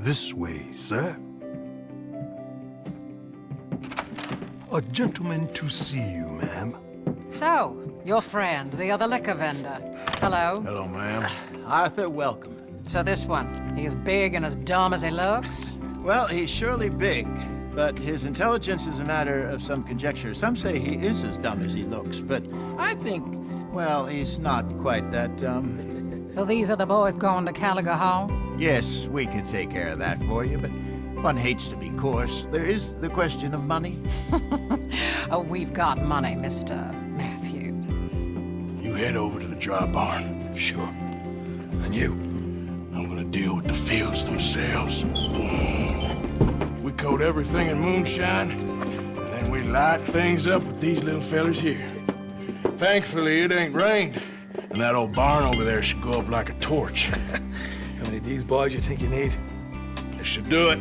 this way, sir. A gentleman to see you, ma'am. So, your friend, the other liquor vendor. Hello. Hello, ma'am. Arthur, welcome. So this one, he as big and as dumb as he looks? Well, he's surely big, but his intelligence is a matter of some conjecture. Some say he is as dumb as he looks, but I think, well, he's not quite that dumb. So these are the boys going to Gallagher Hall? Yes, we can take care of that for you, but one hates to be coarse. There is the question of money. Oh, we've got money, Mr. Matthew. You head over to the dry barn. Sure. And you? I'm gonna deal with the fields themselves. We coat everything in moonshine, and then we light things up with these little fellers here. Thankfully, it ain't rained, and that old barn over there should go up like a torch. How many of these boys you think you need? This should do it.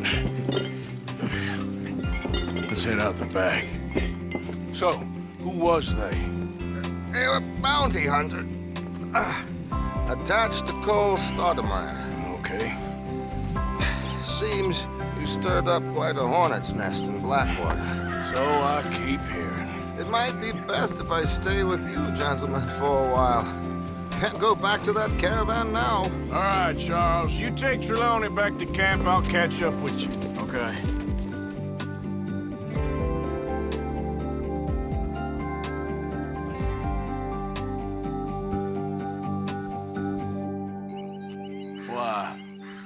Let's head out the back. So, who was they? They were bounty hunter. Attached to Cole Stoudemire. Okay. Seems you stirred up quite a hornet's nest in Blackwater. So I keep hearing. It might be best if I stay with you, gentlemen, for a while. Can't go back to that caravan now. All right, Charles. You take Trelawney back to camp. I'll catch up with you. Okay. Why?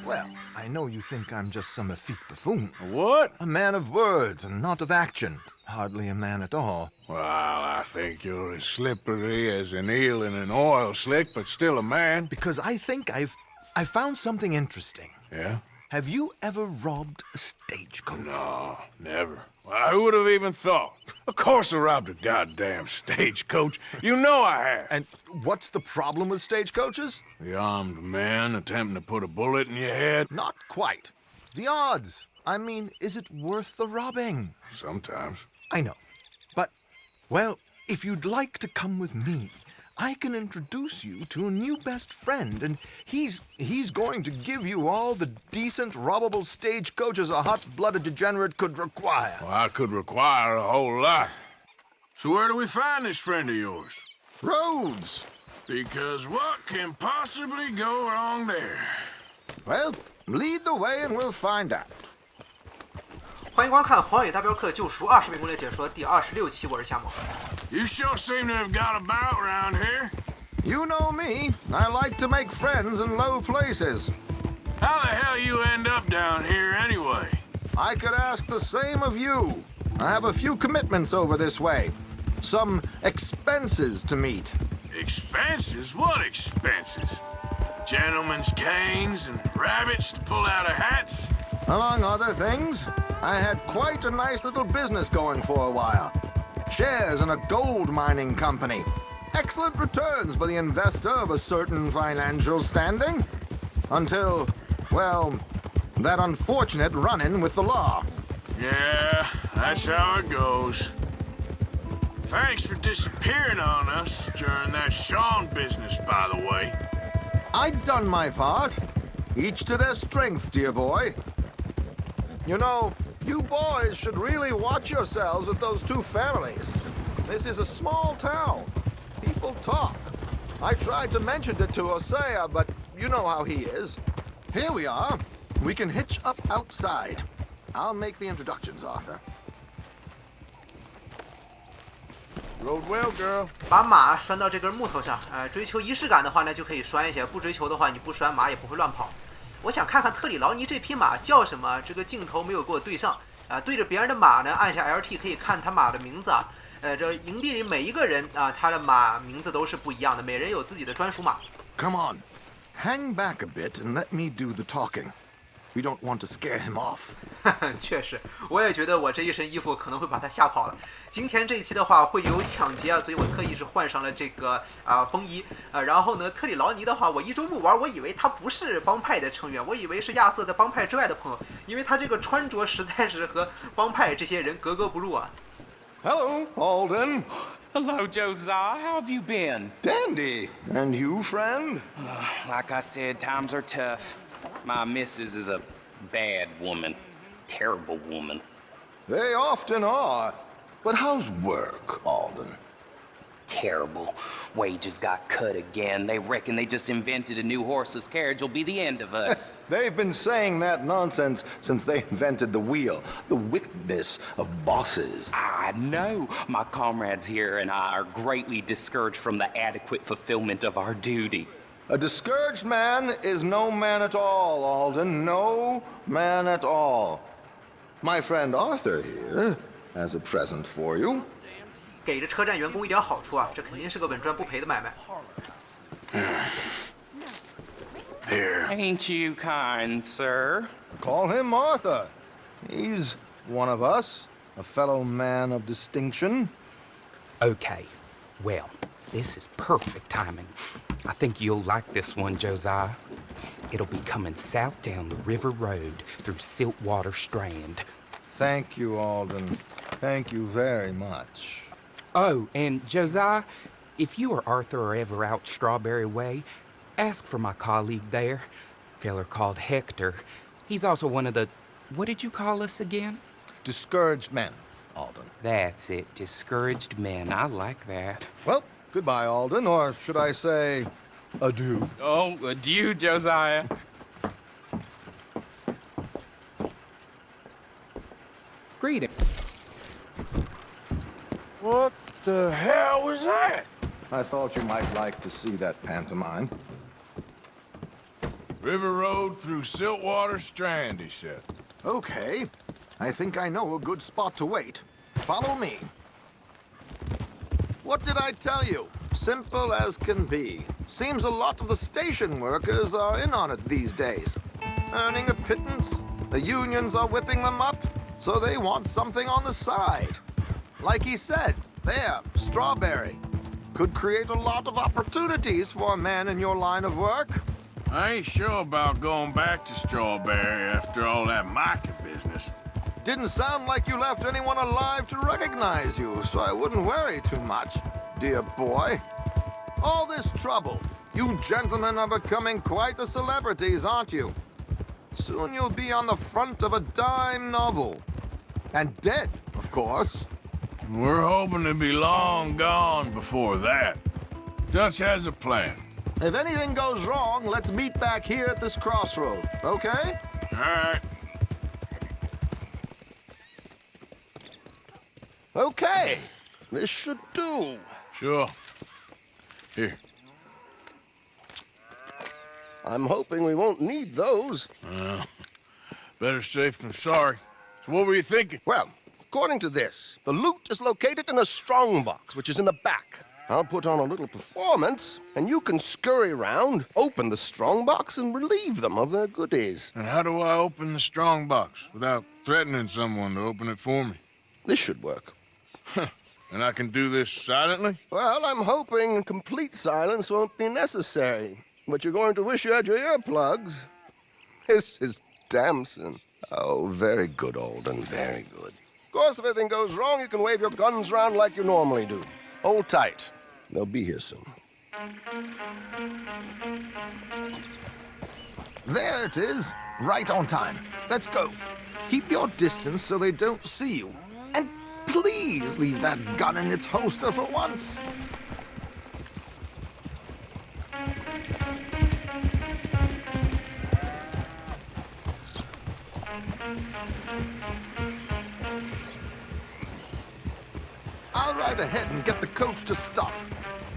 Well, I know you think I'm just some effete buffoon. What? A man of words and not of action. Hardly a man at all. Well, I think you're as slippery as an eel in an oil slick, but still a man. Because I think I found something interesting. Yeah? Have you ever robbed a stagecoach? No, never. Well, who would have even thought? Of course I robbed a goddamn stagecoach. You know I have. And what's the problem with stagecoaches? The armed man attempting to put a bullet in your head? Not quite. The odds. I mean, is it worth the robbing? Sometimes. I know. But, well, if you'd like to come with me, I can introduce you to a new best friend, and he's going to give you all the decent, robbable stagecoaches a hot-blooded degenerate could require. Well, I could require a whole lot. So where do we find this friend of yours? Roads! Because what can possibly go wrong there? Well, lead the way and we'll find out. 欢迎观看《荒野大镖客：救赎2》视频攻略解说第26期，我是夏某。 You sure seem to have got about around here. You know me. I like to make friends in low places. How the hell you end up down here anyway? I could ask the same of you. I have a few commitments over this way. Some expenses to meet. Expenses? What expenses? Gentlemen's canes and rabbits to pull out of hats? Among other things, I had quite a nice little business going for a while. Shares in a gold mining company. Excellent returns for the investor of a certain financial standing. Until, well, that unfortunate run-in with the law. Yeah, that's how it goes. Thanks for disappearing on us during that Sean business, by the way. I'd done my part. Each to their strengths, dear boy. You know, you boys should really watch yourselves with those two families. This is a small town. People talk. I tried to mention it to Hosea, but you know how he is. Here we are. We can hitch up outside. I'll make the introductions, Arthur. Rode well, girl. 把马拴到这根木头上，追求仪式感的话呢，就可以拴一些；不追求的话，你不拴马也不会乱跑。我想看看特里劳尼这匹马叫什么，这个镜头没有给我对上。对着别人的马呢，按下 LT 可以看他马的名字啊。这营地里每一个人啊，他的马名字都是不一样的，每人有自己的专属马。Come on. Hang back a bit and let me do the talking. We don't want to scare him off. 确实，我也觉得我这一身衣服可能会把他吓跑了。今天这一期的话会有抢劫啊，所以我特意是换上了这个风衣然后呢，特里劳尼的话，我一周目玩，我以为他不是帮派的成员，我以为是亚瑟在帮派之外的朋友，因为他这个穿着实在是和帮派这些人格格不入啊。Hello, Alden. Hello, Josiah. How have you been? Dandy. And you, friend? Like I said, times are tough. My missus is a Bad woman. Terrible woman. They often are. But how's work, Alden? Terrible. Wages got cut again. They reckon they just invented a new horseless carriage will be the end of us. They've been saying that nonsense since they invented the wheel. The wickedness of bosses. I know. My comrades here and I are greatly discouraged from the adequate fulfillment of our duty. A discouraged man is no man at all, Alden. No man at all. My friend Arthur here has a present for you. 给这车站员工一点好处啊，这肯定是个稳赚不赔的买卖。Here. Ain't you kind, sir? Call him Arthur. He's one of us, a fellow man of distinction. Okay, well, this is perfect timing. I think you'll like this one, Josiah. It'll be coming south down the river road through Siltwater Strand. Thank you, Alden. Thank you very much. Oh, and Josiah, if you or Arthur are ever out Strawberry Way, ask for my colleague there, feller called Hector. He's also one of the... What did you call us again? Discouraged men, Alden. That's it, discouraged men. I like that. Well, goodbye, Alden, or should I say, adieu. Oh, adieu, Josiah. Greeting. What the hell was that? I thought you might like to see that pantomime. River Road through Siltwater Strand, he said. Okay. I think I know a good spot to wait. Follow me. What did I tell you? Simple as can be. Seems a lot of the station workers are in on it these days. Earning a pittance. The unions are whipping them up, so they want something on the side. Like he said, there, Strawberry. Could create a lot of opportunities for a man in your line of work. I ain't sure about going back to Strawberry after all that Micah business. Didn't sound like you left anyone alive to recognize you, so I wouldn't worry too much, dear boy. All this trouble. You gentlemen are becoming quite the celebrities, aren't you? Soon you'll be on the front of a dime novel. And dead, of course. We're hoping to be long gone before that. Dutch has a plan. If anything goes wrong, let's meet back here at this crossroad, okay? All right. Okay. This should do. Sure. Here. I'm hoping we won't need those. Better safe than sorry. So what were you thinking? Well, according to this, the loot is located in a strongbox, which is in the back. I'll put on a little performance, and you can scurry around, open the strongbox, and relieve them of their goodies. And how do I open the strong box without threatening someone to open it for me? This should work. And I can do this silently? Well, I'm hoping complete silence won't be necessary. But you're going to wish you had your earplugs. This is Damson. Oh, very good, Alden, very good. Of course, if anything goes wrong, you can wave your guns around like you normally do. Hold tight. They'll be here soon. There it is. Right on time. Let's go. Keep your distance so they don't see you. And please leave that gun in its holster for once. I'll ride ahead and get the coach to stop.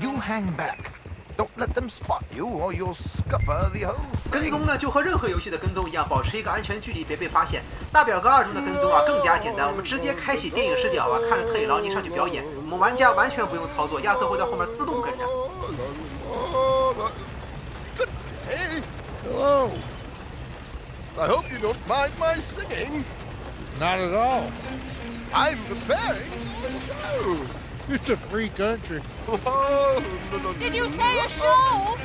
You hang back. Don't let them spot you or you'll scupper the whole thing. 跟踪呢，就和任何游戏的跟踪一样，保持一个安全距离，别被发现。大表哥2中的跟踪啊更加简单，我们直接开启电影视角啊，看着特里劳尼上去表演，我们玩家完全不用操作，亚瑟会在后面自动跟着。Hey, hello. I hope you don't mind my singing. Not at all. I'm preparing for a show. It's a free country. Oh, no. Did you say a show?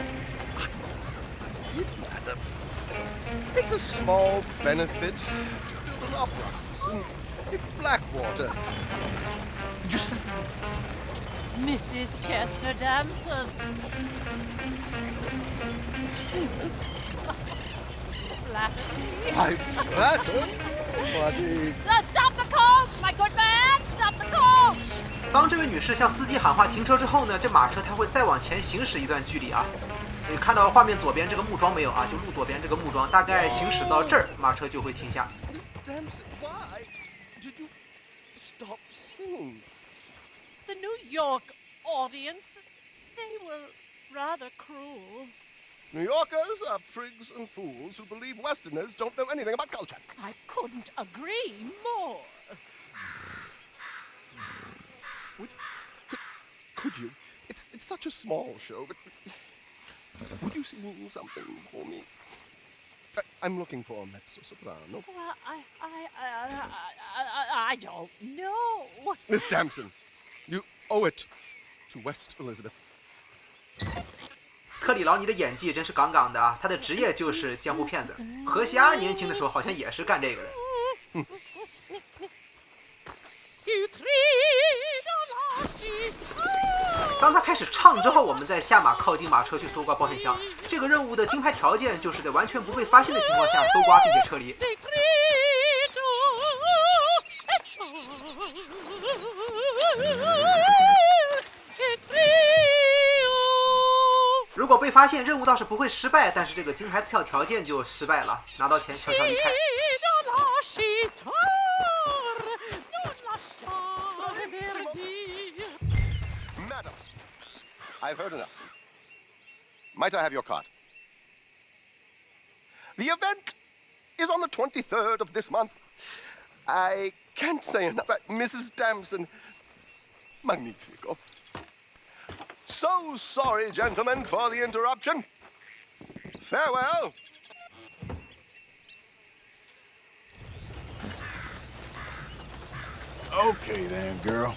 Madam. It's a small benefit to build an opera house in Blackwater. Did you say? Mrs. Chester Damson. flatter me. I flatter? Buddy. Stop the coach, my good man! Stop the coach! 当这位女士向司机喊话停车之后呢，这马车它会再往前行驶一段距离啊。你看到画面左边这个木桩没有啊？就路左边这个木桩，大概行驶到这儿，马车就会停下。Miss Dempsey, why did you stop singing? The New York audience, they were rather cruel. New Yorkers are prigs and fools who believe Westerners don't know anything about culture. I couldn't agree more. Could you? It's such a small show, but would you sing something for me? I'm looking for a mezzo-soprano. Well, I don't know. Miss Damson, you owe it to West Elizabeth. 特里劳尼的演技真是杠杠的啊！他的职业就是江湖骗子。荷西阿年轻的时候好像也是干这个的。当他开始唱之后，我们再下马靠近马车去搜刮保险箱。这个任务的金牌条件就是在完全不被发现的情况下搜刮并且撤离。如果被发现，任务倒是不会失败，但是这个金牌次要条件就失败了，拿到钱悄悄离开。Madam, I've heard enough. Might I have your card? The event is on the 23rd of this month. I can't say enough. Mrs. Damson, magnifico. So sorry, gentlemen, for the interruption. Farewell. Okay then, girl.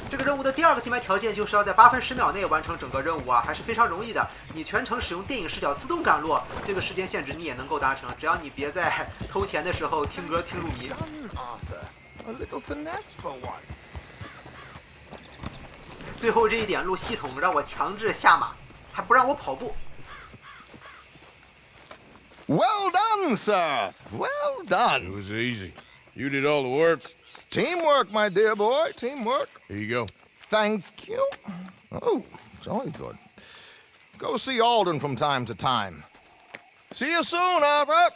这个任务的第二个金牌条件就是要在8分10秒内完成整个任务啊，还是非常容易的。你全程使用电影视角自动赶路，这个时间限制你也能够达成，只要你别在偷钱的时候听歌听入迷。A little finesse for once. 最后这一点路系统让我强制下马，还不让我跑步。Well done, sir. Well It done. was easy. You did all the work. Teamwork, my dear boy. Teamwork. Here you go. Thank you. Oh, jolly good. Go see Alden from time to time. See you soon, Arthur.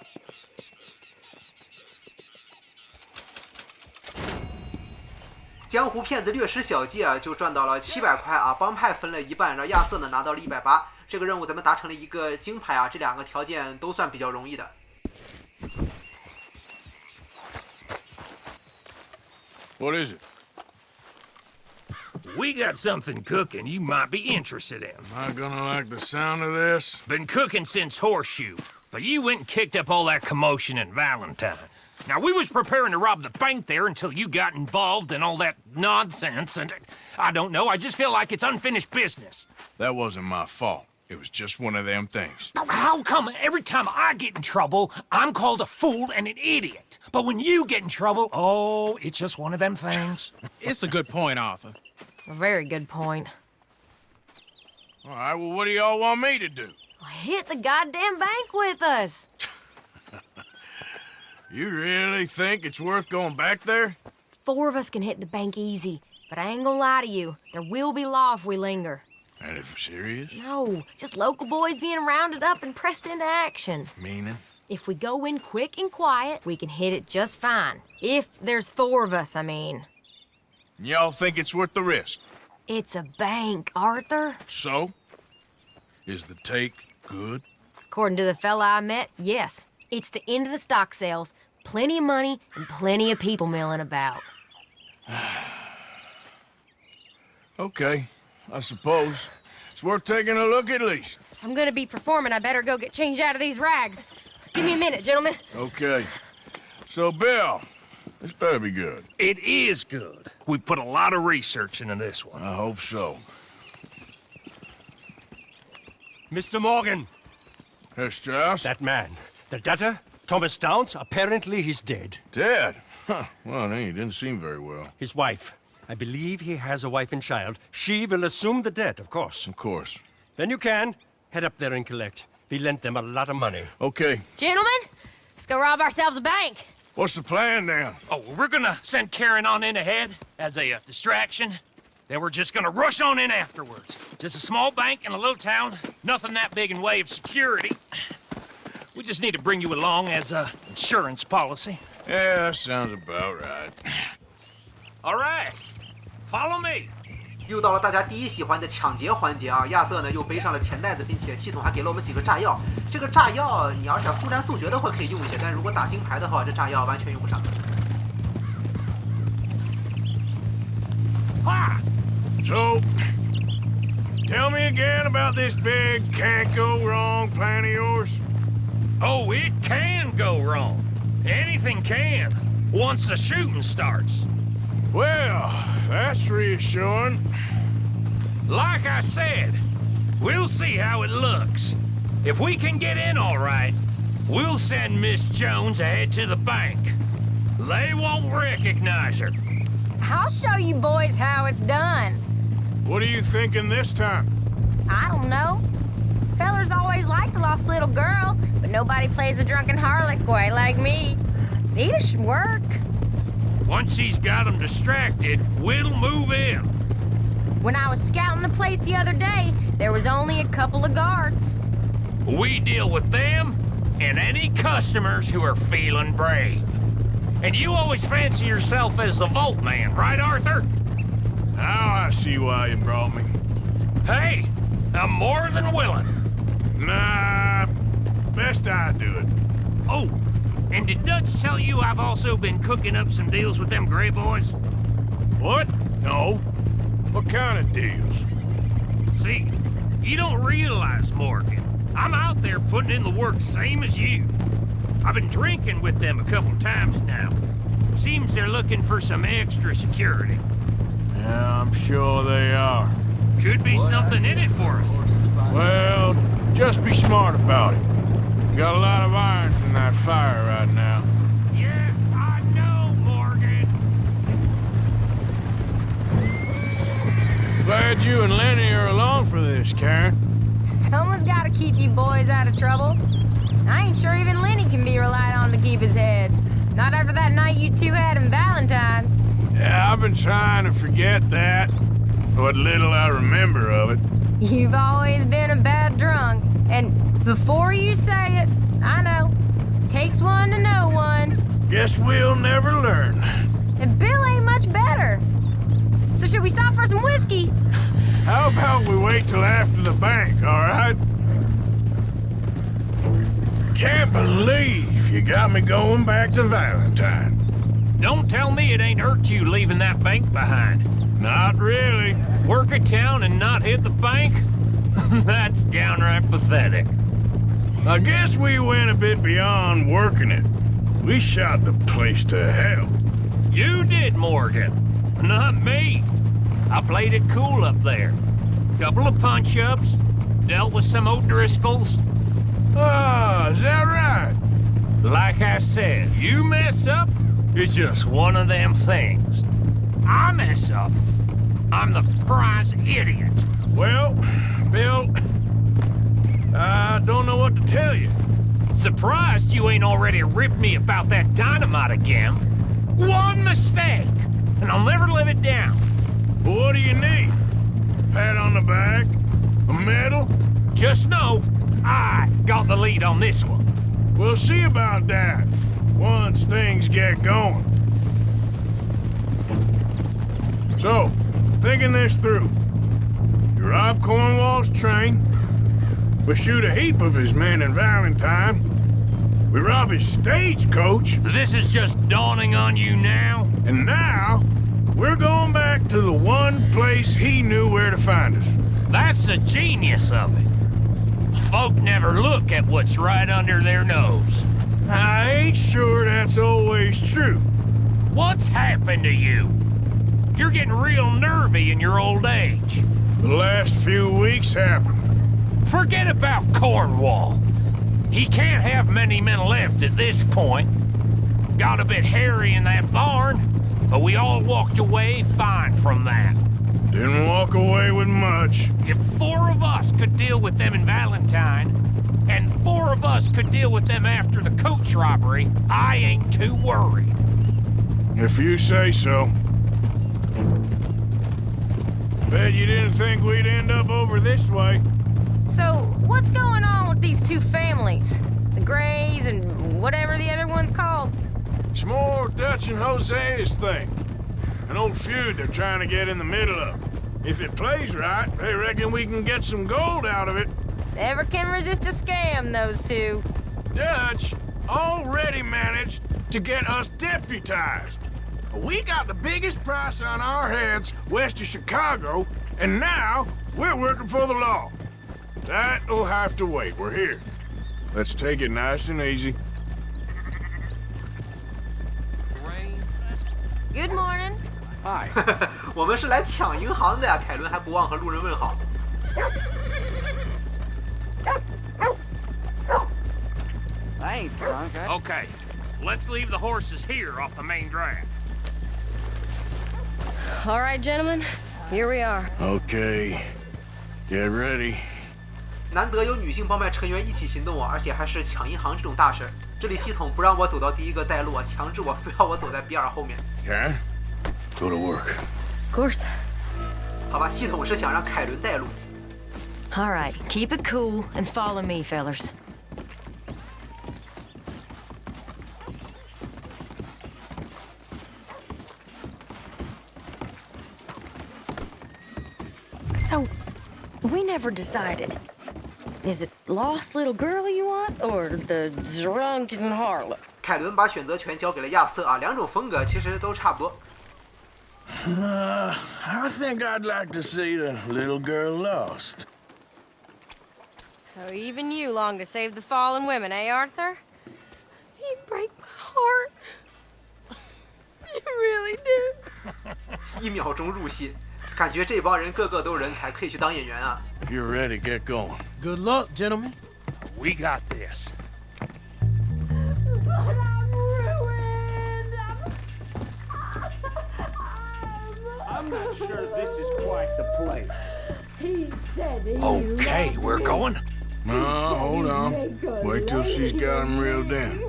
江湖骗子略施小计啊，就赚到了700块啊，帮派分了一半，然后亚瑟呢拿到了180。这个任务咱们达成了一个金牌啊，这两个条件都算比较容易的。What is it? We got something cooking you might be interested in. Am I gonna like the sound of this? Been cooking since Horseshoe, but you went and kicked up all that commotion in Valentine. Now, we was preparing to rob the bank there until you got involved in all that nonsense, and I don't know, I just feel like it's unfinished business. That wasn't my fault. It was just one of them things. How come every time I get in trouble, I'm called a fool and an idiot? But when you get in trouble, oh, it's just one of them things. It's a good point, Arthur. A very good point. All right, well, what do y'all want me to do? Hit the goddamn bank with us. You really think it's worth going back there? 4 of us can hit the bank easy, but I ain't gonna lie to you. There will be law if we linger. And if serious? No, just local boys being rounded up and pressed into action. Meaning? If we go in quick and quiet, we can hit it just fine. If there's 4 of us, I mean. Y'all think it's worth the risk? It's a bank, Arthur. So? Is the take good? According to the fella I met, yes. It's the end of the stock sales. Plenty of money and plenty of people milling about. Okay, I suppose. It's worth taking a look at least. If I'm gonna be performing, I better go get changed out of these rags. Give me a minute, gentlemen. Okay. So, Bill, this better be good. It is good. We put a lot of research into this one. I hope so. Mr. Morgan. Herr Strauss? That man. The debtor, Thomas Downs, apparently he's dead. Dead? Huh. Well, he didn't seem very well. His wife. I believe he has a wife and child. She will assume the debt, of course. Of course. Then you can head up there and collect. We lent them a lot of money. Okay. Gentlemen, Let's go rob ourselves a bank. What's the plan then? Oh, we're gonna send Karen on in ahead as a distraction. Then we're just gonna rush on in afterwards. Just a small bank in a little town. Nothing that big in way of security. We just need to bring you along as a insurance policy. Yeah, that sounds about right. All right, follow me. 又到了大家第一喜欢的抢劫环节啊！亚瑟呢又背上了钱袋子，并且系统还给了我们几个炸药。这个炸药你要是想速战速决的话可以用一些，但是如果打金牌的话，这炸药完全用不上。So, tell me again about this big can't go wrong plan of yours. Oh, it can go wrong. Anything can, once the shooting starts. Well, that's reassuring. Like I said, we'll see how it looks. If we can get in all right, we'll send Miss Jones ahead to the bank. They won't recognize her. I'll show you boys how it's done. What are you thinking this time? I don't know. Fellers always liked the lost little girl, but nobody plays a drunken harlot quite like me. Nita should work. Once he's got them distracted, we'll move in. When I was scouting the place the other day, there was only a couple of guards. We deal with them and any customers who are feeling brave. And you always fancy yourself as the Vault Man, right, Arthur? Now I see why you brought me. Hey, I'm more than willing. Nah, best I do it. Oh, and did Dutch tell you I've also been cooking up some deals with them Grey Boys? What? No. What kind of deals? See, you don't realize, Morgan. I'm out there putting in the work same as you. I've been drinking with them a couple times now. Seems they're looking for some extra security. Yeah, I'm sure they are. Could be something in it for us. Well, just be smart about it. Got a lot of irons in that fire right now. Yes, I know, Morgan. Glad you and Lenny are along for this, Karen. Someone's got to keep you boys out of trouble. I ain't sure even Lenny can be relied on to keep his head. Not after that night you two had in Valentine. Yeah, I've been trying to forget that. What little I remember of it. You've always been a bad drunk. And before you say it, I know. Takes one to know one. Guess we'll never learn. And Bill ain't much better. So should we stop for some whiskey? How about we wait till after the bank, all right? Can't believe you got me going back to Valentine. Don't tell me it ain't hurt you leaving that bank behind. Not really. Work a town and not hit the bank? That's downright pathetic. I guess we went a bit beyond working it. We shot the place to hell. You did, Morgan. Not me. I played it cool up there. Couple of punch-ups, dealt with some O'Driscolls. Ah, is that right? Like I said, you mess up, it's just one of them things. I mess up, I'm the prize idiot. Well, Bill, I don't know what to tell you. Surprised you ain't already ripped me about that dynamite again. One mistake, and I'll never live it down. What do you need? Pat on the back? A medal? Just know, I got the lead on this one. We'll see about that, once things get going. So, thinking this through. You rob Cornwall's train. We shoot a heap of his men in Valentine. We rob his stagecoach. This is just dawning on you now? And now, we're going back to the one place he knew where to find us. That's the genius of it. Folk never look at what's right under their nose. I ain't sure that's always true. What's happened to you? You're getting real nervy in your old age. The last few weeks happened. Forget about Cornwall. He can't have many men left at this point. Got a bit hairy in that barn, but we all walked away fine from that. Didn't walk away with much. If 4 of us could deal with them in Valentine, and 4 of us could deal with them after the coach robbery, I ain't too worried. If you say so. Bet you didn't think we'd end up over this way. So, what's going on with these two families? The Grays and whatever the other one's called? It's more Dutch and Hosea's thing. An old feud they're trying to get in the middle of. If it plays right, they reckon we can get some gold out of it. Never can resist a scam, those two. Dutch already managed to get us deputized. We got the biggest price on our heads west of Chicago, and now we're working for the law. That'll have to wait. We're here. Let's take it nice and easy. Good morning. Hi. 我们是来抢银行的呀，凯伦还不忘和路人问好。I ain't drunk. Okay, let's leave the horses here off the main drag. All right, gentlemen, here we are. Okay, get ready. 难得有女性帮派成员一起行动啊，而且还是抢银行这种大事。这里系统不让我走到第一个带路啊，强制我非要我走在比尔后面。Okay, go to work. Of course. 好吧，系统是想让凯伦带路。All right, keep it cool and follow me, fellers. So, we never decided. Is it lost little girl you want, or the drunken harlot? 凯伦把选择权交给了亚瑟啊，两种风格其实都差不多。I think I'd like to see the little girl lost. So even you long to save the fallen women, eh, Arthur? You break my heart. You really do. 1秒钟入戏，感觉这帮人个个都是人才，可以去当演员啊。If you're ready, get going. Good luck, gentlemen. We got this. But I'm ruined. I'm not sure this is quite the place. He said he Okay, loved we're me. going. No, hold on. Wait till she's got him reeled in.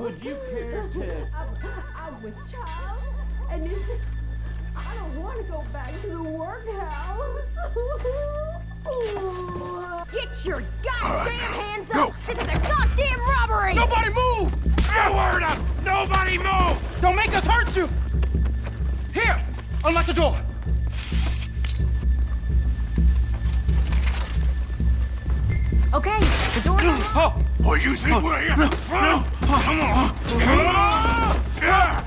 Would you care to... I'm with child, and I don't want to go back to the workhouse. Get your goddamn hands up! Go. This is a goddamn robbery! Nobody move! No word up! Nobody move! Don't make us hurt you! Here! Unlock the door! Okay, the door's unlocked. Oh, you think we're here for fun? Come on! Come on! Yeah!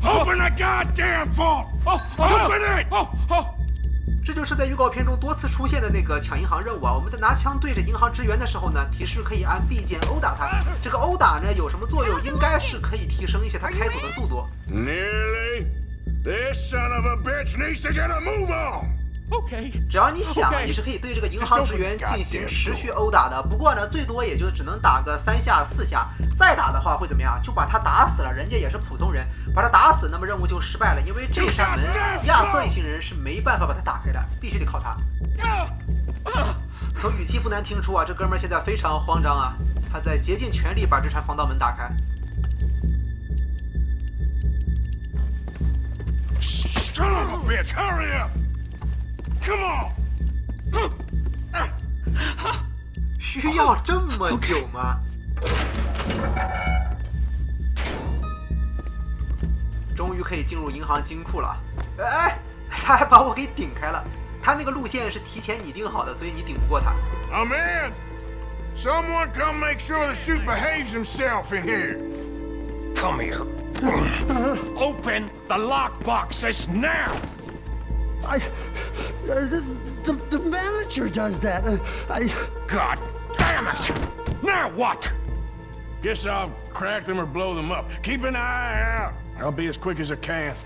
Open the goddamn vault! Open it! 这就是在预告片中多次出现的那个抢银行任务啊！我们在拿枪对着银行职员的时候呢，提示可以按 B 键殴打他。这个殴打呢有什么作用？应该是可以提升一些他开锁的速度。Nearly. This son of a bitch needs to get a move on. Okay. 只要你想，你是可以对这个银行职员进行持续殴打的。不过呢，最多也就只能打个3下4下，再打的话会怎么样？就把他打死了，人家也是普通人，把他打死，那么任务就失败了。因为这扇门，亚瑟一行人是没办法把它打开的，必须得靠他。从语气不难听出啊，这哥们儿现在非常慌张啊，他在竭尽全力把这扇防盗门打开。Son of a bitch, hurry up! Come on! 需要这么久吗？终于可以进入银行金库了。哎，他还把我给顶开了。他那个路线是提前拟定好的，所以你顶不过他。I'm in! Someone come make sure the chute behaves himself in here. Come here. Open the lockboxes now! The manager does that. God damn it! Now what? Guess I'll crack them or blow them up. Keep an eye out. I'll be as quick as I can.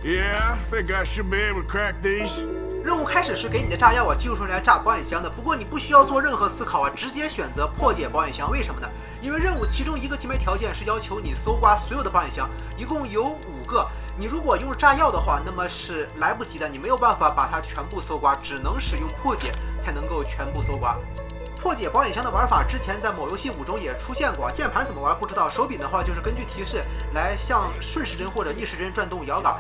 Yeah, I think I should be able to crack these. 任务开始时给你的炸药啊，就是用来炸保险箱的。不过你不需要做任何思考啊，直接选择破解保险箱。为什么呢？因为任务其中一个级别条件是要求你搜刮所有的保险箱，一共有5个。你如果用炸药的话，那么是来不及的，你没有办法把它全部搜刮，只能使用破解才能够全部搜刮。破解保险箱的玩法，之前在某游戏5中也出现过。键盘怎么玩不知道，手柄的话就是根据提示来向顺时针或者逆时针转动摇杆。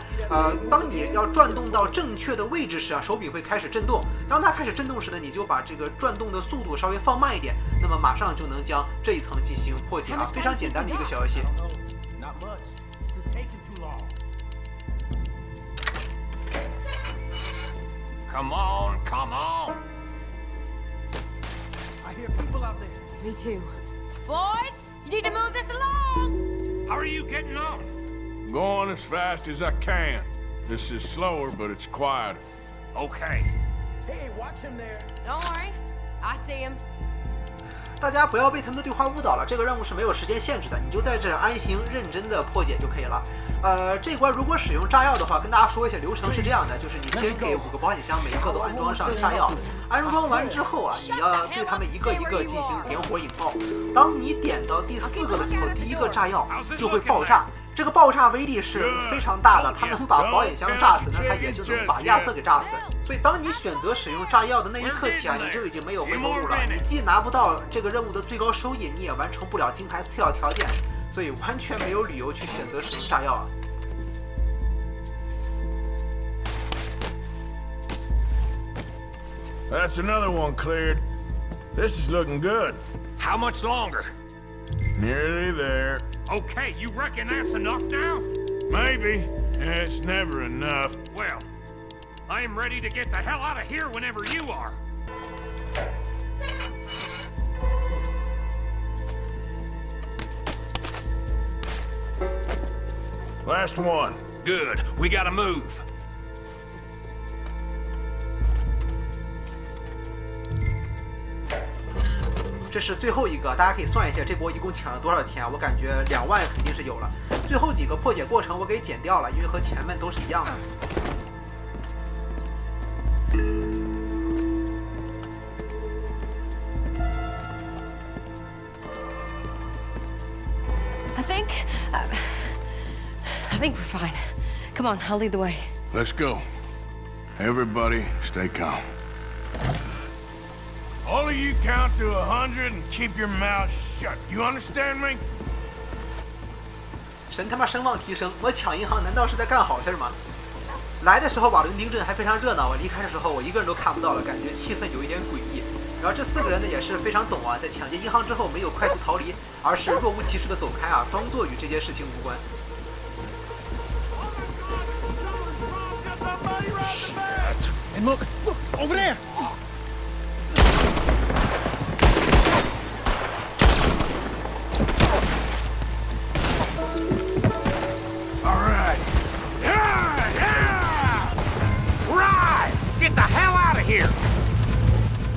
当你要转动到正确的位置时啊，手柄会开始震动。当它开始震动时呢，你就把这个转动的速度稍微放慢一点，那么马上就能将这一层进行破解啊，非常简单的一个小游戏。Come on, come on. I hear people out there. Me too. Boys, you need to move this along. How are you getting on? Going as fast as I can. This is slower, but it's quieter. Okay. Hey, watch him there. Don't worry. I see him. 大家不要被他们的对话误导了，这个任务是没有时间限制的，你就在这安心认真的破解就可以了。这关如果使用炸药的话，跟大家说一下流程是这样的，就是你先给5个保险箱每一个都安装上炸药，安装完之后啊，你要对他们一个一个进行点火引爆。当你点到第4个的时候，第1个炸药就会爆炸。这个爆炸威力是非常大的，它能把保险箱炸死，那它也就能把亚瑟给炸死。所以当你选择使用炸药的那一刻起啊，你就已经没有回头路了。你既拿不到这个任务的最高收益，你也完成不了金牌次要条件，所以完全没有理由去选择使用炸药啊。That's another one cleared. This is looking good. How much longer? Nearly there. Okay, you reckon that's enough now? Maybe. It's never enough. Well, I am ready to get the hell out of here whenever you are. Last one. Good. We gotta move. 这是最后一个，大家可以算一下这波一共抢了多少钱啊？我感觉2万肯定是有了。最后几个破解过程我给剪掉了，因为和前面都是一样的。I think we're fine. Come on, I'll lead the way. Let's go. Everybody, stay calm. All of you count to 100 and keep your mouth shut. You understand me? 神他妈声望提升！我抢银行难道是在干好事吗？来的时候瓦伦丁镇还非常热闹，我离开的时候我一个人都看不到了，感觉气氛有一点诡异。然后这4个人呢也是非常懂啊，在抢劫银行之后没有快速逃离，而是若无其事的走开啊，装作与这件事情无关。And look, over there! All right. Yeah! Right! Get the hell out of here!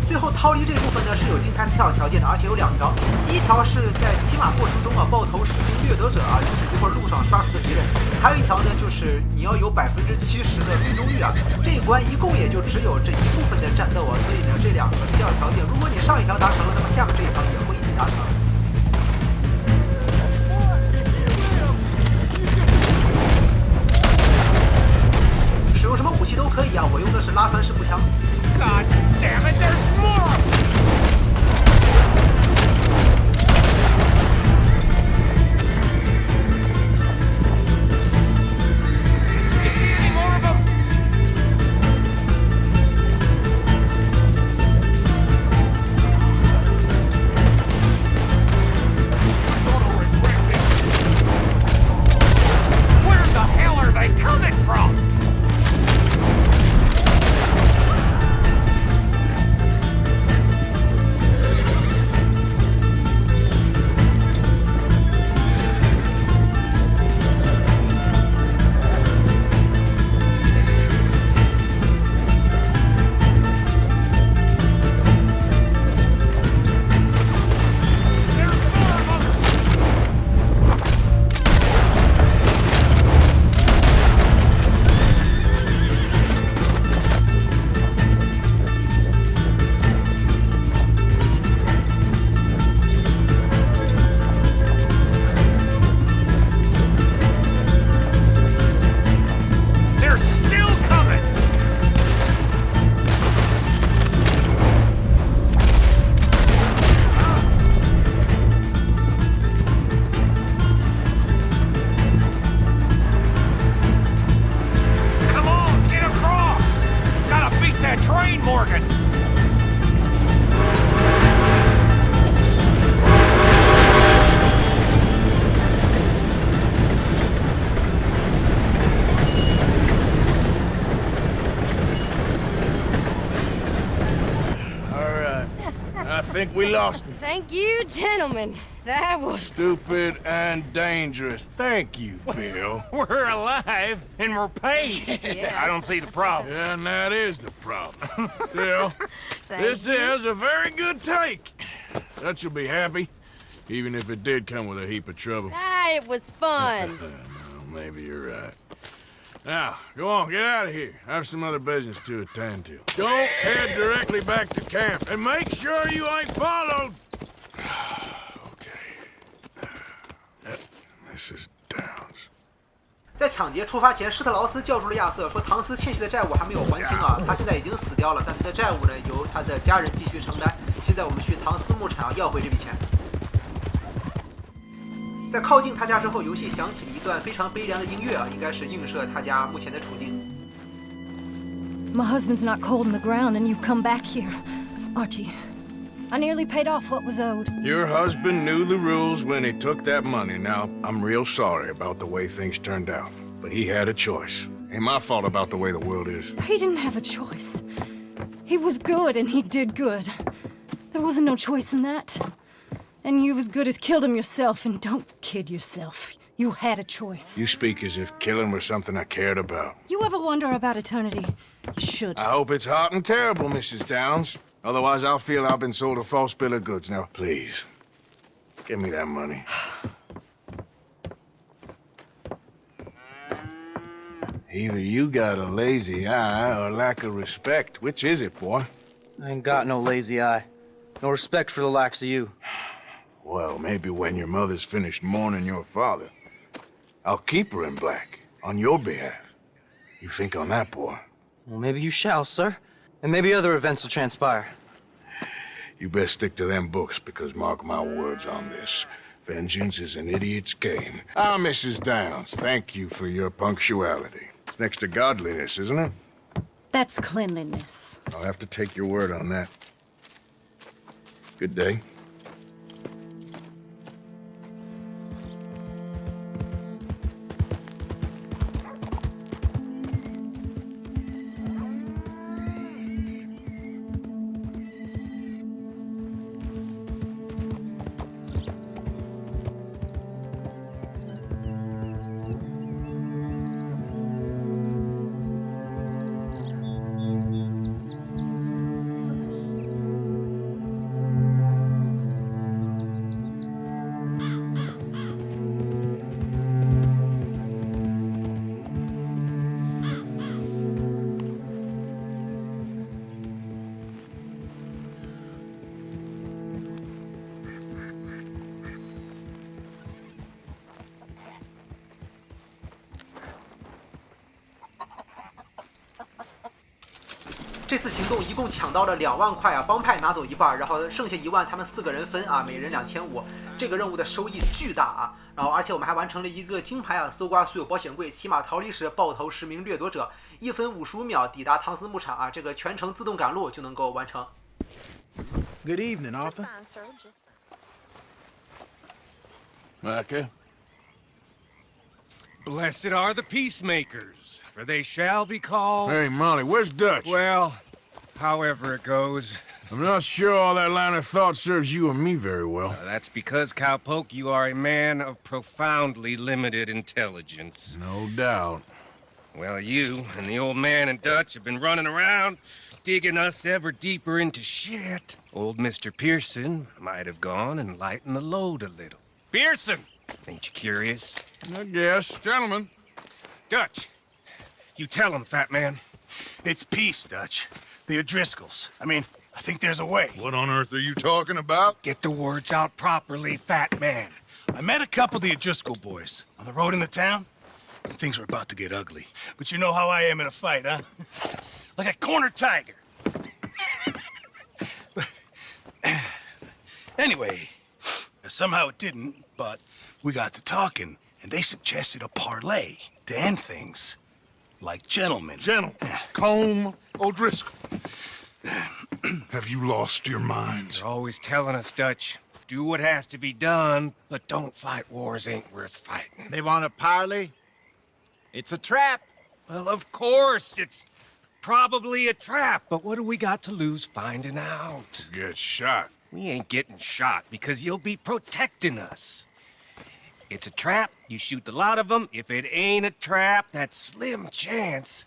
最后逃离这部分呢是有金牌次要条件的，而且有2条。第一条是在骑马过程中啊爆头使用掠夺者啊，就是一会儿路上刷出的敌人；还有一条呢就是你要有70%的命中率啊。这一关一共也就只有这一部分的战斗啊，所以呢这2个次要条件，如果你上一条达成了，那么下面这一条也会一起达成。使用什么武器都可以啊，我用的是拉3式步枪。God damn it, there's more! You see any more of them? think we lost him. Thank you, gentlemen. That was... Stupid and dangerous. Thank you, Bill. We're alive and we're paid. Yeah. I don't see the problem. Yeah, and that is the problem. Still, this you. is a very good take. Dutch will be happy, even if it did come with a heap of trouble. Ah, it was fun. Well, maybe you're right. Now, go on, get out of here. I have some other business to attend to. Don't head directly back to camp, and make sure you ain't followed. Okay. Mrs. Downs. 在抢劫出发前，施特劳斯叫住了亚瑟，说唐斯欠下的债务还没有还清啊，他现在已经死掉了，但他的债务呢由他的家人继续承担。现在我们去唐斯牧场要回这笔钱。在靠近他家之后，游戏响起了一段非常悲凉的音乐啊，应该是映射他家目前的处境。My husband's not cold in the ground, and you've come back here, Archie. I nearly paid off what was owed. Your husband knew the rules when he took that money. Now, I'm real sorry about the way things turned out, but he had a choice. Ain't my fault about the way the world is. He didn't have a choice. He was good, and he did good. There wasn't no choice in that. And you've as good as killed him yourself, and don't kid yourself. You had a choice. You speak as if killing was something I cared about. You ever wonder about eternity? You should. I hope it's hot and terrible, Mrs. Downs. Otherwise, I'll feel I've been sold a false bill of goods. Now, please, give me that money. Either you got a lazy eye or lack of respect. Which is it, boy? I ain't got no lazy eye. No respect for the likes of you. Well, maybe when your mother's finished mourning your father, I'll keep her in black, on your behalf. You think on that, boy? Well, maybe you shall, sir. And maybe other events will transpire. You best stick to them books, because mark my words on this. Vengeance is an idiot's game. Ah, Mrs. Downs, thank you for your punctuality. It's next to godliness, isn't it? That's cleanliness. I'll have to take your word on that. Good day.这次行动一共抢到了2万块啊，帮派拿走一半，然后剩下1万他们4个人分啊，每人2500。这个任务的收益巨大啊！然后而且我们还完成了一个金牌啊，搜刮所有保险柜，骑马逃离时爆头10名掠夺者，1分55秒抵达唐斯牧场啊，这个全程自动赶路就能够完成。Good evening, Arthur. Micah? Blessed are the peacemakers, for they shall be called... Hey, Molly, where's Dutch? Well, however it goes. I'm not sure all that line of thought serves you or me very well. That's because, Cowpoke, you are a man of profoundly limited intelligence. No doubt. Well, you and the old man and Dutch have been running around, digging us ever deeper into shit. Old Mr. Pearson might have gone and lightened the load a little. Pearson! Ain't you curious? I guess. Gentlemen. Dutch, you tell him, fat man. It's peace, Dutch. The O'Driscolls. I mean, I think there's a way. What on earth are you talking about? Get the words out properly, fat man. I met a couple of the O'Driscoll boys on the road into town, and things were about to get ugly. But you know how I am in a fight, huh? Like a corner tiger. Anyway, somehow it didn't, but we got to talking, and they suggested a parlay to end things. Like gentlemen. Combe O'Driscoll. Have you lost your minds? They're always telling us, Dutch, do what has to be done, but don't fight wars ain't worth fighting. They want a parley? It's a trap. Well, of course, it's probably a trap, but what do we got to lose finding out? Get shot. We ain't getting shot because you'll be protecting us. It's a trap, you shoot the lot of them. If it ain't a trap, that's slim chance.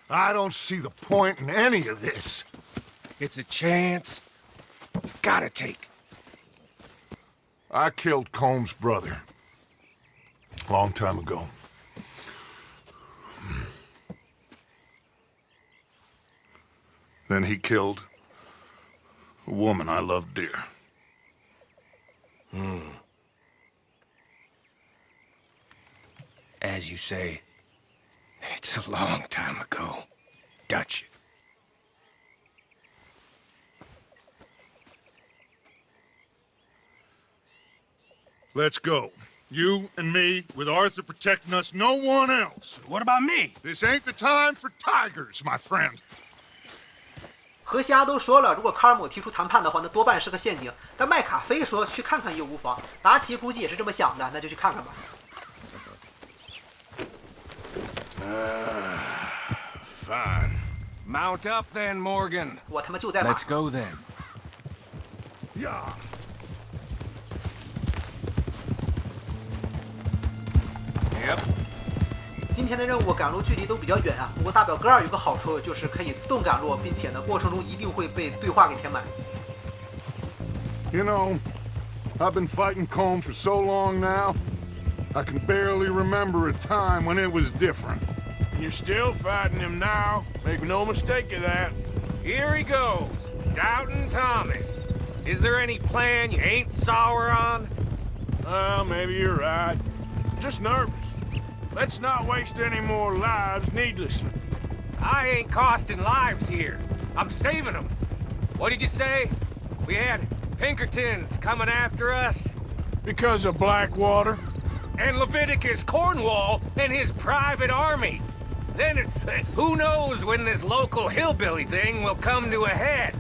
I don't see the point in any of this. It's a chance you gotta take. I killed Combs' brother. Long time ago. Then he killed a woman I loved dear. As you say, it's a long time ago, Dutch. Let's go. You and me, with Arthur protecting us, no one else. What about me? This ain't the time for tigers, my friend. 何西阿都说了，如果卡尔姆提出谈判的话，那多半是个陷阱。但麦卡菲说去看看又无妨。达奇估计也是这么想的，那就去看看吧。Fine. Mount up then, Morgan. 我他妈就在马。 Let's go then. Yeah. Yep. 今天的任务赶路距离都比较远啊，不过大表哥2有个好处，就是可以自动赶路，并且呢，过程中一定会被对话给填满。You know, I've been fighting Combs for so long now, I can barely remember a time when it was different. And you're still fighting him now. Make no mistake of that. Here he goes, Doubting Thomas. Is there any plan you ain't sour on? Well, maybe you're right. Just nervous. Let's not waste any more lives needlessly. I ain't costing lives here. I'm saving them. What did you say? We had Pinkertons coming after us? Because of Blackwater? And Leviticus Cornwall and his private army. Then, who knows when this local hillbilly thing will come to a head,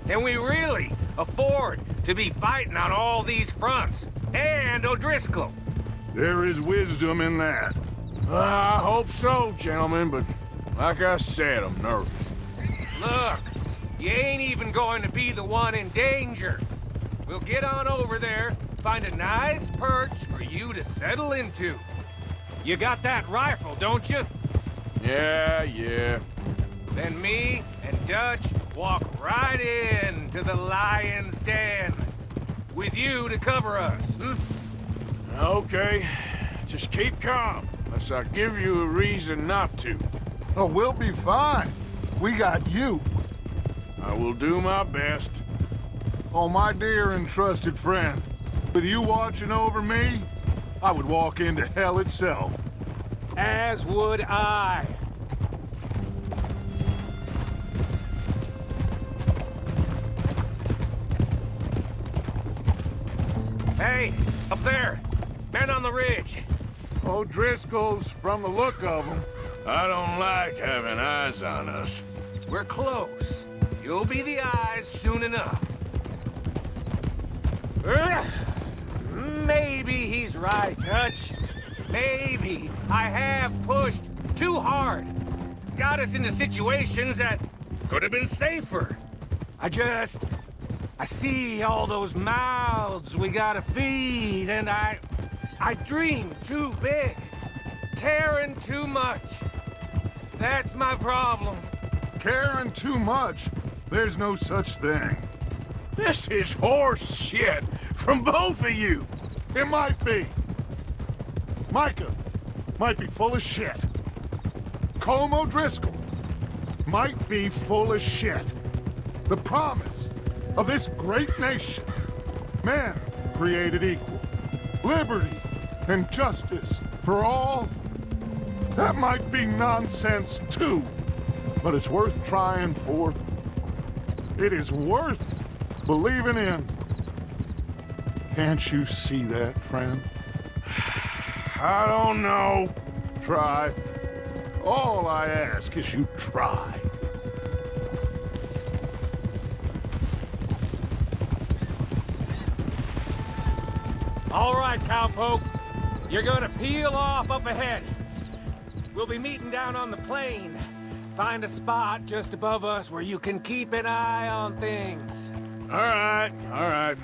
Can we really afford to be fighting on all these fronts? And O'Driscoll? There is wisdom in that. I hope so, gentlemen, but like I said, I'm nervous. Look, you ain't even going to be the one in danger. We'll get on over there, find a nice perch for you to settle into. You got that rifle, don't you? Yeah. Then me and Dutch walk right in to the lion's den. With you to cover us, Okay, just keep calm, unless I give you a reason not to. Oh, we'll be fine. We got you. I will do my best. Oh, my dear and trusted friend. With you watching over me, I would walk into hell itself. As would I. Hey, up there! Men on the ridge! O'Driscoll's, from the look of them. I don't like having eyes on us. We're close. You'll be the eyes soon enough. Maybe he's right, Dutch. Maybe I have pushed too hard. Got us into situations that could have been safer. I see all those mouths we gotta feed, and I dream too big. Caring too much. That's my problem. Caring too much? There's no such thing. This is horse shit from both of you. It might be. Micah might be full of shit. Colm O'Driscoll might be full of shit. The promise of this great nation. Men created equal. Liberty and justice for all. That might be nonsense too. But it's worth trying for. It is worth believing in. Can't you see that, friend? I don't know. Try. All I ask is you try. All right, cowpoke. You're gonna peel off up ahead. We'll be meeting down on the plain. Find a spot just above us where you can keep an eye on things. All right.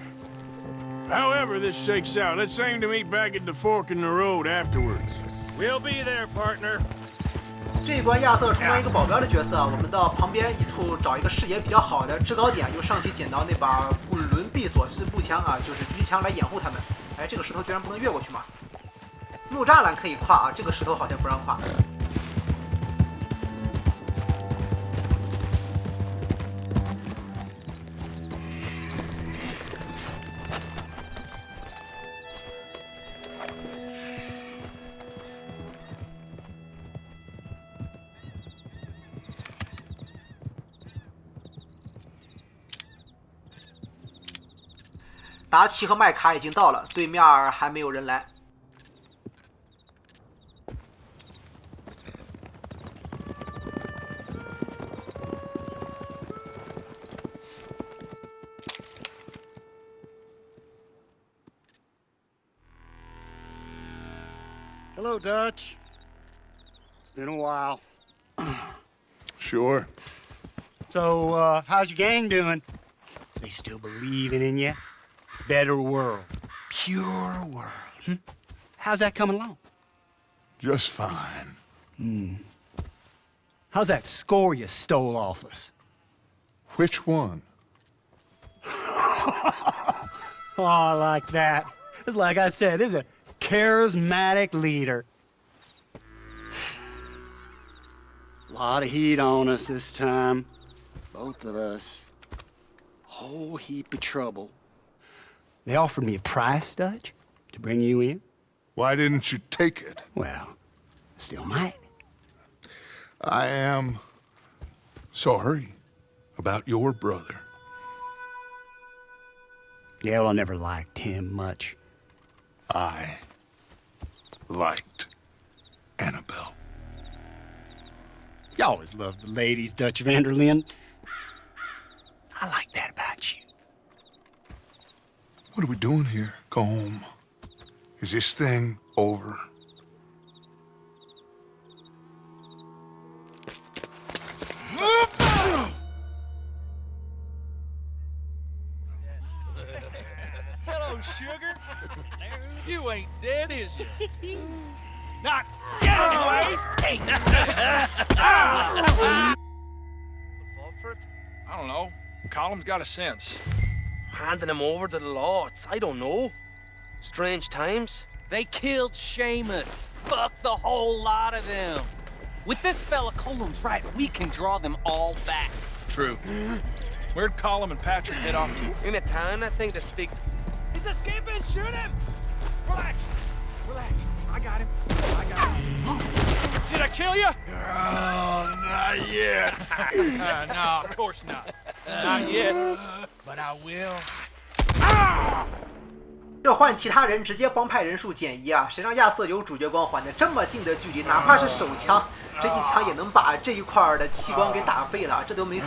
However this shakes out, let's aim to meet back at the fork in the road afterwards. We'll be there, partner. 这一关亚瑟充当一个保镖的角色，我们到旁边一处找一个视野比较好的制高点，用上期捡到那把滚轮闭锁式步枪啊，就是狙击枪来掩护他们。哎，这个石头居然不能越过去吗？木栅栏可以跨啊，这个石头好像不让跨。达奇和麦卡已经到了，对面还没有人来。Hello, Dutch. It's been a while. Sure. So, how's your gang doing? They still believing in you? Better world. Pure world. How's that coming along? Just fine. How's that score you stole off us? Which one? Oh, I like that. It's like I said, this is a charismatic leader. A lot of heat on us this time. Both of us. Whole heap of trouble. They offered me a price, Dutch, to bring you in. Why didn't you take it? Well, still might. I am sorry about your brother. Yeah, well, I never liked him much. I liked Annabelle. You always loved the ladies, Dutch Vanderlyn. I like that about you. What are we doing here? Go home. Is this thing over? Hello, sugar. You ain't dead, is you? Not yet, anyway. Fall for it? I don't know. Column's got a sense. Handing him over to the lords, I don't know. Strange times. They killed Seamus. Fuck the whole lot of them. With this fella Colum's right, we can draw them all back. True. Where'd Colum and Patrick head off to? In a town, I think, to speak. He's escaping! Shoot him! Relax. I got him. Did I kill you? Oh, not yet. No, of course not. Not yet. But I will. 这换其他人直接帮派人数减一啊！谁让亚瑟有主角光环的？这么近的距离，哪怕是手枪，这一枪也能把这一块的器官给打废了，这都没死。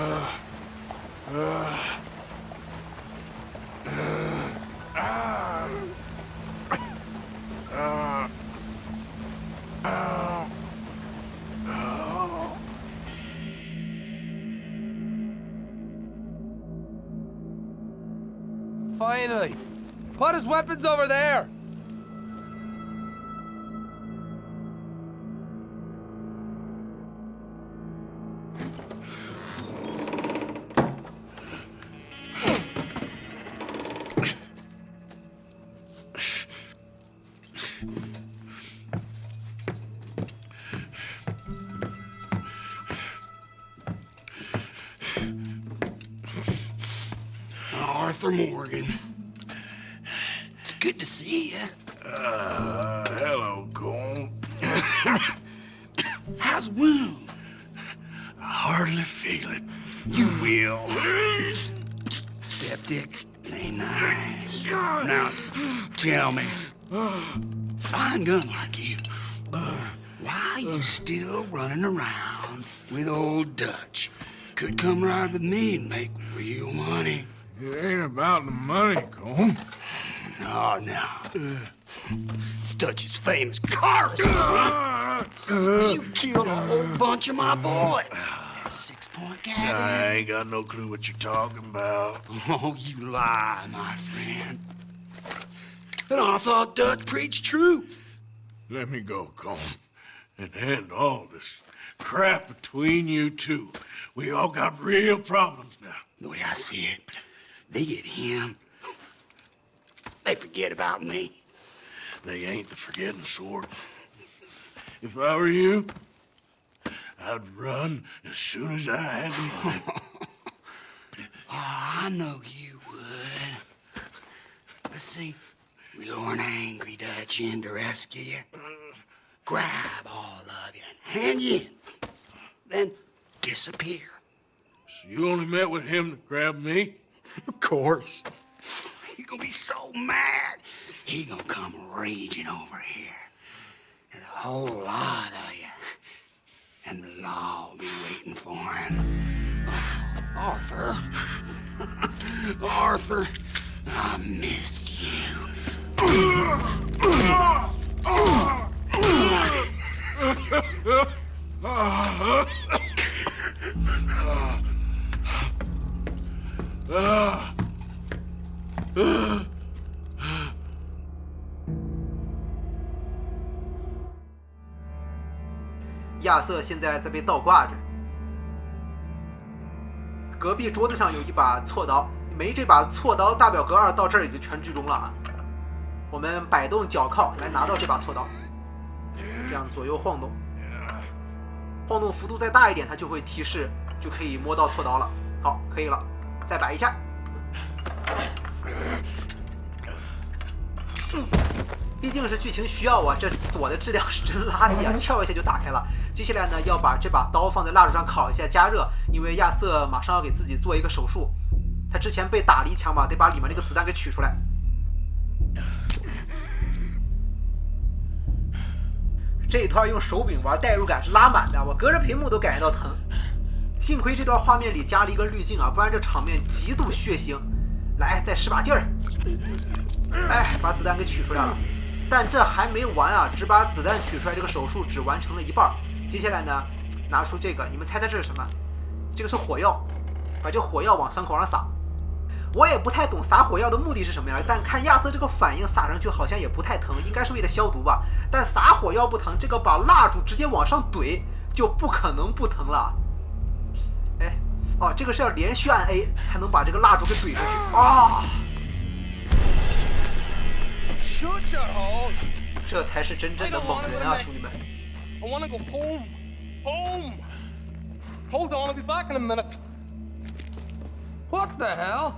Finally! Put his weapons over there! Arthur Morgan. It's good to see you. Hello, Cole. How's the wound? I hardly feel it. You will. Septic. Ain't nice. Now, tell me, fine gun like you, why you still running around with old Dutch? Could come ride with me and make real money. It ain't about the money, Cole. No. It's Dutch's famous car. You killed a whole bunch of my boys. 6 point, Captain? I ain't got no clue what you're talking about. Oh, you lie, my friend. And I thought Dutch preached truth. Let me go, Colm, and end all this crap between you two. We all got real problems now. The way I see it, they get him. They forget about me. They ain't the forgetting sort. If I were you, I'd run as soon as I had the money. Oh, I know you would. But see, we lure an angry Dutch in to rescue you. Grab all of you and hand you in. Then disappear. So you only met with him to grab me? Of course. He's gonna be so mad. He gonna come raging over here. And a whole lot of you. And the law will be waiting for him. Oh, Arthur. Arthur, I missed you.亚瑟现在在被倒挂着，隔壁桌子上有一把锉刀，没这把锉刀，大表哥2到这儿也就全剧终了啊。我们摆动脚铐来拿到这把锉刀，这样左右晃动，晃动幅度再大一点，它就会提示，就可以摸到锉刀了。好，可以了，再摆一下。毕竟是剧情需要啊，这锁的质量是真垃圾啊，撬一下就打开了。接下来呢，要把这把刀放在蜡烛上烤一下加热，因为亚瑟马上要给自己做一个手术，他之前被打了一枪嘛，得把里面那个子弹给取出来。这一段用手柄玩代入感是拉满的，我隔着屏幕都感觉到疼。幸亏这段画面里加了一个滤镜啊，不然这场面极度血腥。来，再使把劲儿，哎，把子弹给取出来了。但这还没完啊！只把子弹取出来，这个手术只完成了一半。接下来呢，拿出这个，你们猜猜这是什么？这个是火药，把这火药往伤口上撒。我也不太懂撒火药的目的是什么呀，但看亚瑟这个反应，撒上去好像也不太疼，应该是为了消毒吧。但撒火药不疼，这个把蜡烛直接往上怼，就不可能不疼了。哎，哦，这个是要连续按 A 才能把这个蜡烛给怼出去啊！这才是真正的猛人啊，兄弟们！ I want to go home. Home. Hold on, I'll be back in a minute. What the hell?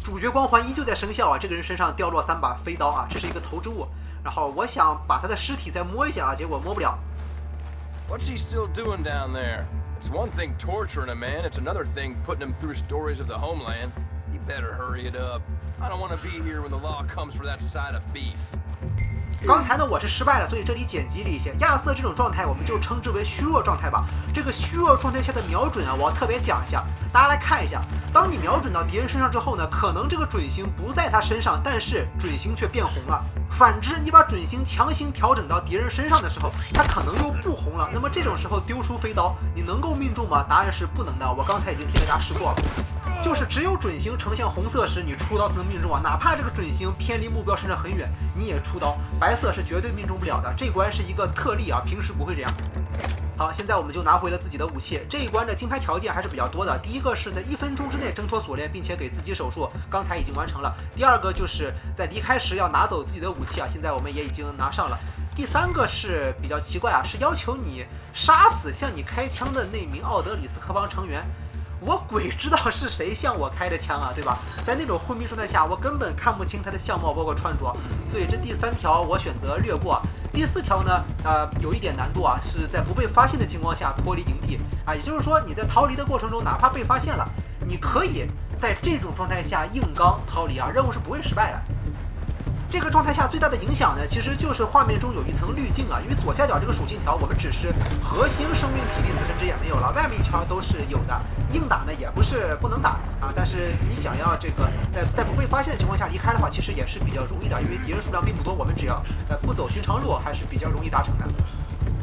主角光环依旧在生效啊！这个人身上掉落3把飞刀啊，这是一个投掷物。然后我想把他的尸体再摸一下啊，结果摸不了。 What's he still doing down there? It's one thing torturing a man, it's another thing putting him through stories of the homeland. You better hurry it up. I don't want to be here when the law comes for that side of beef. 刚才呢我是失败了，所以这里剪辑了一些。亚瑟这种状态我们就称之为虚弱状态吧。这个虚弱状态下的瞄准啊，我要特别讲一下，大家来看一下。当你瞄准到敌人身上之后呢，可能这个准星不在他身上，但是准星却变红了。反之，你把准星强行调整到敌人身上的时候，他可能又不红了。那么这种时候丢出飞刀，你能够命中吗？答案是不能的。我刚才已经替大家试过了。 就是只有准星呈现红色时，你出刀才能命中啊！哪怕这个准星偏离目标身上很远，你也出刀。白色是绝对命中不了的。这关是一个特例啊，平时不会这样。好，现在我们就拿回了自己的武器。这一关的金牌条件还是比较多的。第一个是在1分钟之内挣脱锁链，并且给自己手术，刚才已经完成了。第二个就是在离开时要拿走自己的武器啊，现在我们也已经拿上了。第3个是比较奇怪啊，是要求你杀死向你开枪的那名奥德里斯科邦成员。 我鬼知道是谁向我开的枪啊，对吧？在那种昏迷状态下，我根本看不清他的相貌，包括穿着，所以这第3条我选择略过。第4条呢，有一点难度啊，是在不被发现的情况下脱离营地啊，也就是说你在逃离的过程中，哪怕被发现了，你可以在这种状态下硬刚逃离啊，任务是不会失败的。这个状态下最大的影响呢，其实就是画面中有一层滤镜啊，因为左下角这个属性条，我们只是核心生命、体力、死神值也没有了，外面一圈都是有的。硬打呢也不是不能打啊，但是你想要这个在不被发现的情况下离开的话，其实也是比较容易的，因为敌人数量并不多，我们只要不走寻常路，还是比较容易达成的。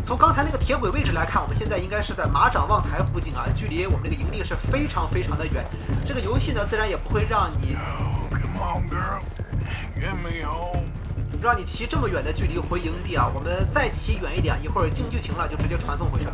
从刚才那个铁轨位置来看，我们现在应该是在马掌望台附近啊，距离我们这个营地是非常非常的远。这个游戏呢，自然也不会让你。让你骑这么远的距离回营地啊！我们再骑远一点，一会儿进剧情了就直接传送回去了。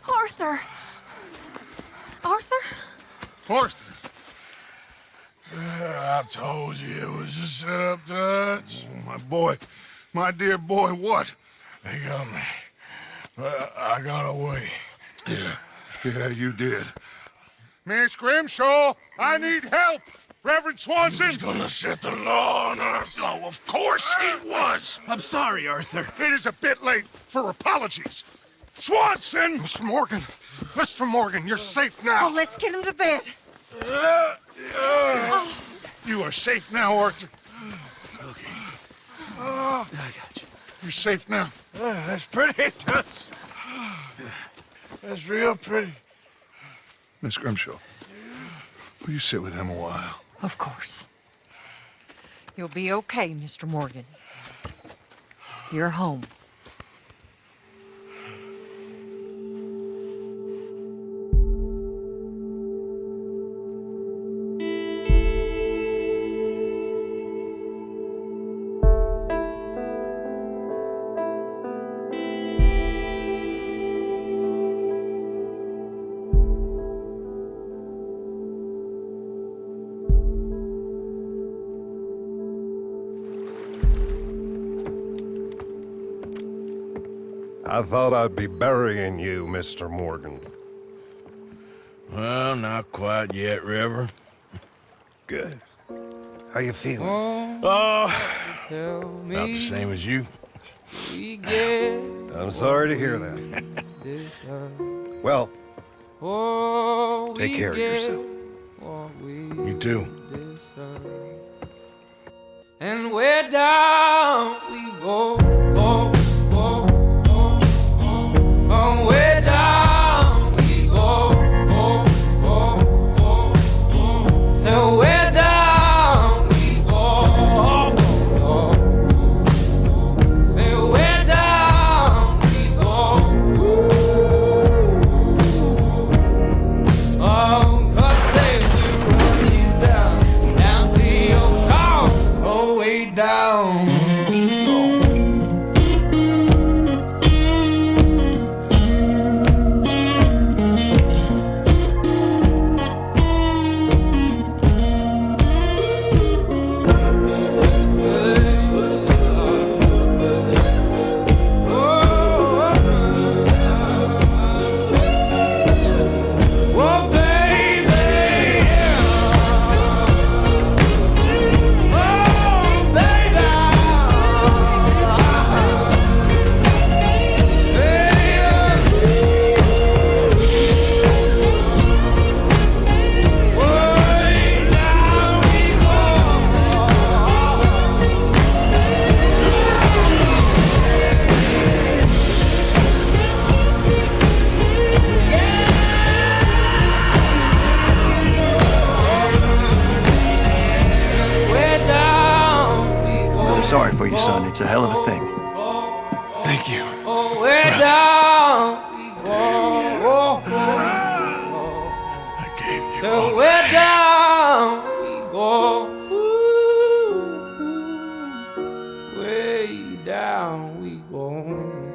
Arthur! Arthur? Arthur? I told you it was a setup, Dutch. My boy, my dear boy, what? They got me. I got away. Yeah, you did. Miss Grimshaw, I need help! Reverend Swanson! He's gonna set the law on us. Oh, of course he was! I'm sorry, Arthur. It is a bit late for apologies. Swanson! Mr. Morgan, you're safe now. Oh, let's get him to bed. You are safe now, Arthur. Okay. I got you. You're safe now. That's pretty, Dutch. That's real pretty. Miss Grimshaw, will you sit with him a while? Of course. You'll be okay, Mr. Morgan. You're home. I thought I'd be burying you, Mr. Morgan. Well, not quite yet, River. Good. How you feeling? About the same as you. I'm sorry to hear that. Well, take care of yourself. You too. And where down we go, go, go, go, go. Oh, where down we go, go, go, go, go. So where down we go, go, go. So where down we go. Oh, 'cause say we run you down to your car, oh, way down we go. Oh, baby, oh, baby, way down we way down we go. I'm sorry for you, son. It's a hell of a thing. Thank you. Oh, way down we go. I gave you So way down we go. down we go.